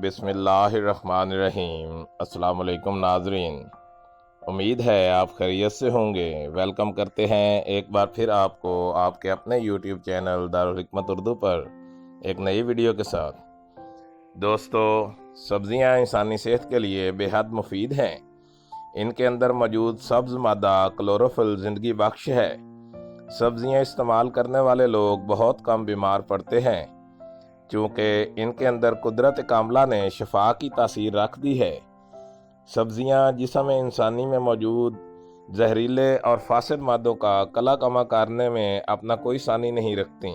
बिस्मिल्लाहिर्रहमानिर्रहीम। अस्सलाम वालेकुम नाजरीन, उम्मीद है आप खैरियत से होंगे। वेलकम करते हैं एक बार फिर आपको आपके अपने यूट्यूब चैनल दारुल हिकमत उर्दू पर एक नई वीडियो के साथ। दोस्तों, सब्ज़ियाँ इंसानी सेहत के लिए बेहद मुफीद हैं। इनके अंदर मौजूद सब्ज़ मादा क्लोरोफिल ज़िंदगी बख्श है। सब्ज़ियाँ इस्तेमाल करने वाले लोग बहुत कम बीमार पड़ते हैं, चूँकि इनके अंदर कुदरत कामला ने शफा की तासीर रख दी है। सब्ज़ियाँ जिस्म इंसानी में मौजूद जहरीले और फासिद मादों का कला कमा करने में अपना कोई सानी नहीं रखती।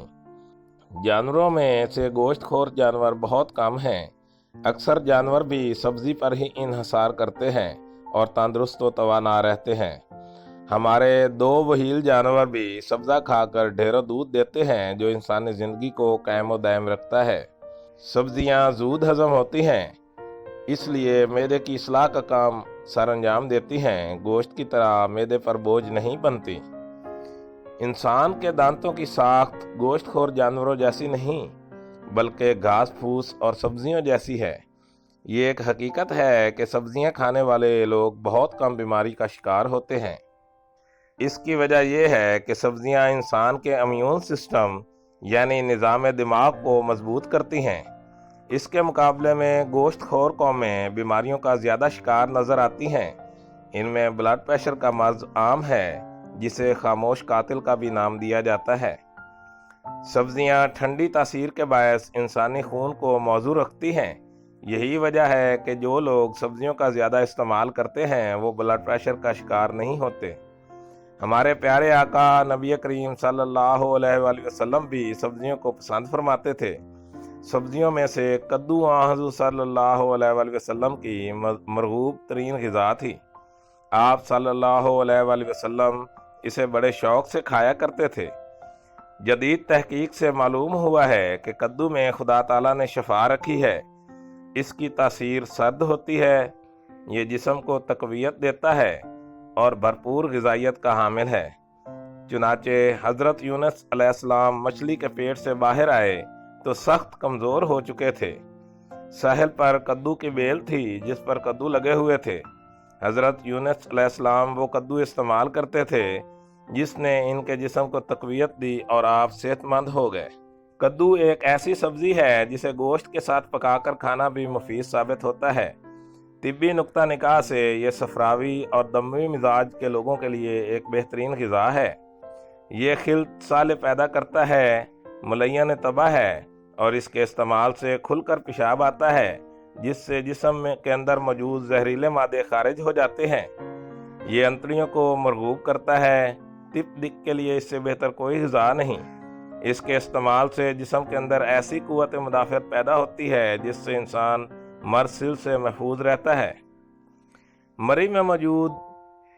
जानवरों में से गोश्तखोर जानवर बहुत कम हैं। अक्सर जानवर भी सब्ज़ी पर ही इन्हसार करते हैं और तंदुरुस्त व तवाना रहते हैं। हमारे दो वहील जानवर भी सब्ज़ा खाकर ढेरों दूध देते हैं, जो इंसानी ज़िंदगी को कायम व दायम रखता है। सब्ज़ियाँ जूद हज़म होती हैं, इसलिए मैदे की इस्लाह का काम सर अंजाम देती हैं। गोश्त की तरह मैदे पर बोझ नहीं बनती। इंसान के दांतों की साख्त गोश्तखोर जानवरों जैसी नहीं, बल्कि घास फूस और सब्जियों जैसी है। ये एक हकीकत है कि सब्जियां खाने वाले लोग बहुत कम बीमारी का शिकार होते हैं। इसकी वजह यह है कि सब्जियां इंसान के इम्यून सिस्टम यानी निज़ाम दिमाग को मजबूत करती हैं। इसके मुकाबले में गोश्तखोर कौमें बीमारियों का ज़्यादा शिकार नज़र आती हैं। इनमें ब्लड प्रेशर का मर्ज आम है, जिसे खामोश कातिल का भी नाम दिया जाता है। सब्जियां ठंडी तासीर के बायस इंसानी खून को मौजू रखती हैं। यही वजह है कि जो लोग सब्जियों का ज़्यादा इस्तेमाल करते हैं वो ब्लड प्रेशर का शिकार नहीं होते। हमारे प्यारे आका नबी करीम सल्लल्लाहु अलैहि वसल्लम भी सब्जियों को पसंद फरमाते थे। सब्जियों में से कद्दू हुज़ूर सल्लल्लाहु अलैहि वसल्लम की मरगूब तरीन ग़िज़ा थी। आप सल्लल्लाहु अलैहि वसल्लम इसे बड़े शौक़ से खाया करते थे। जदीद तहकीक से मालूम हुआ है कि कद्दू में खुदा ताला ने शफा रखी है। इसकी तासीर सर्द होती है, ये जिस्म को तक़वियत देता है और भरपूर ग़िज़ाइयत का हामिल है। चुनाचे हज़रत यूनुस अलैहिस्सलाम मछली के पेट से बाहर आए तो सख्त कमज़ोर हो चुके थे। साहिल पर कद्दू की बेल थी जिस पर कद्दू लगे हुए थे। हज़रत यूनुस अलैहिस्सलाम वो कद्दू इस्तेमाल करते थे जिसने इनके जिस्म को तक़वियत दी और आप सेहतमंद हो गए। कद्दू एक ऐसी सब्ज़ी है जिसे गोश्त के साथ पकाकर खाना भी मुफीद साबित होता है। तिब्बी नुक्ता निगाह से ये सफरावी और दमवी मिजाज के लोगों के लिए एक बेहतरीन ग़िज़ा है। ये खिल्त साले पैदा करता है, मुलय्यन तबा है और इसके इस्तेमाल से खुलकर पेशाब आता है, जिससे जिस्म के अंदर मौजूद जहरीले मादे खारिज हो जाते हैं। ये अंतड़ियों को मरगूब करता है। तिप दिक के लिए इससे बेहतर कोई ग़िज़ा नहीं। इसके इस्तेमाल से जिस्म के अंदर ऐसी क़ुव्वत मुदाफ़अत पैदा होती है जिससे इंसान मर्सिल से महफूज रहता है। मरी में मौजूद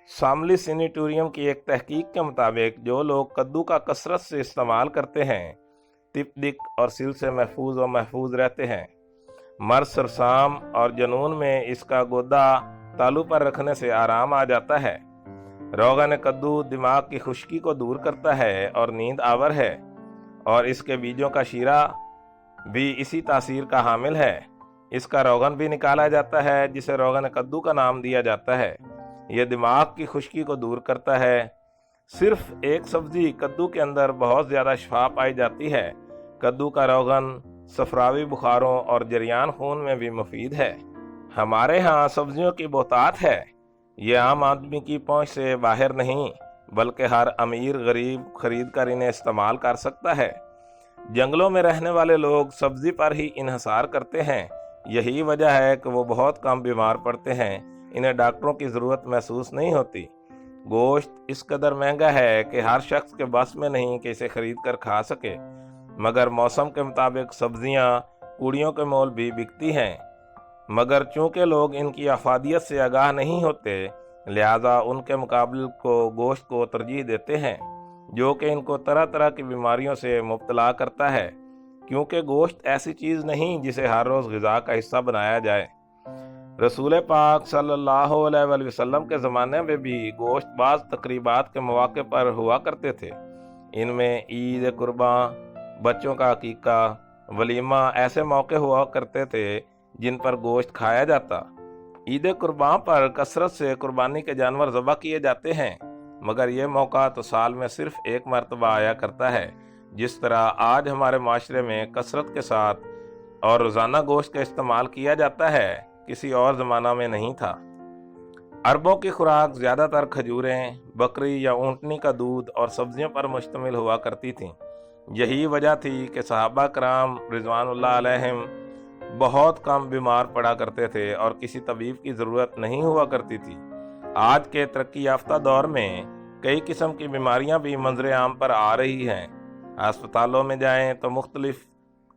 सामली सिनेटोरियम की एक तहकीक के मुताबिक जो लोग कद्दू का कसरत से इस्तेमाल करते हैं तिप दिक और सिल से महफूज रहते हैं। मर्ज सरसाम और जनून में इसका गोदा तालू पर रखने से आराम आ जाता है। रोगन कद्दू दिमाग की खुश्की को दूर करता है और नींद आवर है, और इसके बीजों का शीरा भी इसी तासीर का हामिल है। इसका रोगन भी निकाला जाता है जिसे रोगन कद्दू का नाम दिया जाता है। यह दिमाग की खुश्की को दूर करता है। सिर्फ एक सब्जी कद्दू के अंदर बहुत ज़्यादा शफा पाई जाती है। कद्दू का रोगन सफरावी बुखारों और जरियान खून में भी मुफीद है। हमारे यहाँ सब्जियों की बहुतात है। ये आम आदमी की पहुँच से बाहर नहीं, बल्कि हर अमीर गरीब खरीद कर इन्हें इस्तेमाल कर सकता है। जंगलों में रहने वाले लोग सब्जी पर ही इन्हसार करते हैं। यही वजह है कि वो बहुत कम बीमार पड़ते हैं। इन्हें डॉक्टरों की ज़रूरत महसूस नहीं होती। गोश्त इस कदर महंगा है कि हर शख्स के बस में नहीं कि इसे खरीद कर खा सके, मगर मौसम के मुताबिक सब्जियां कूड़ियों के मोल भी बिकती हैं। मगर चूँकि लोग इनकी अफादियत से आगाह नहीं होते, लिहाजा उनके मुकाबले को गोश्त को तरजीह देते हैं, जो कि इनको तरह तरह की बीमारियों से मुब्तला करता है। क्योंकि गोश्त ऐसी चीज़ नहीं जिसे हर रोज़ ग़िज़ा का हिस्सा बनाया जाए। रसूल पाक सल्लल्लाहु अलैहि वसल्लम के ज़माने में भी गोश्त बाज़ तकरीबात के मौके पर हुआ करते थे। इनमें ईद कुर्बान, बच्चों का अकीका, वलीमा ऐसे मौके हुआ करते थे जिन पर गोश्त खाया जाता। ईद कुर्बान पर कसरत से कुर्बानी के जानवर ज़बह किए जाते हैं, मगर यह मौका तो साल में सिर्फ एक मरतबा आया करता है। जिस तरह आज हमारे माशरे में कसरत के साथ और रोज़ाना गोश्त का इस्तेमाल किया जाता है, किसी और ज़माना में नहीं था। अरबों की खुराक ज़्यादातर खजूरें, बकरी या ऊँटनी का दूध और सब्जियों पर मुश्तमिल हुआ करती थीं। यही वजह थी कि सहाबा कराम रिज़वानुल्लाह अलैहिम बहुत कम बीमार पड़ा करते थे और किसी तबीब की ज़रूरत नहीं हुआ करती थी। आज के तरक्की याफ्ता दौर में कई किस्म की बीमारियां भी मंजर आम पर आ रही हैं। अस्पतालों में जाएं तो मुख्तलिफ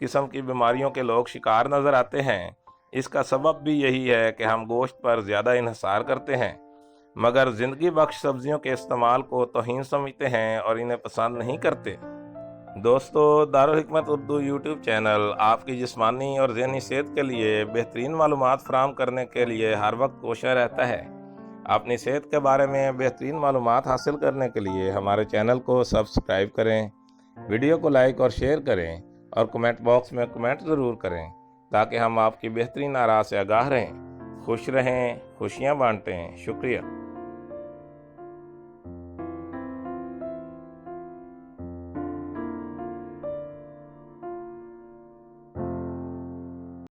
किस्म की बीमारियों के लोग शिकार नज़र आते हैं। इसका सबब भी यही है कि हम गोश्त पर ज़्यादा इन्हिसार करते हैं, मगर ज़िंदगी बख्श सब्जियों के इस्तेमाल को तौहीन समझते हैं और इन्हें पसंद नहीं करते। दोस्तों, दारुल हिकमत उर्दू यूट्यूब चैनल आपकी जिस्मानी और ज़हनी सेहत के लिए बेहतरीन मालूमात फराहम करने के लिए हर वक्त कोशिश रहता है। अपनी सेहत के बारे में बेहतरीन मालूमात हासिल करने के लिए हमारे चैनल को सब्सक्राइब करें, वीडियो को लाइक और शेयर करें और कमेंट बॉक्स में कमेंट ज़रूर करें, ताकि हम आपकी बेहतरीन आरा से आगाह रहें। खुश रहें, खुशियाँ बांटें। शुक्रिया।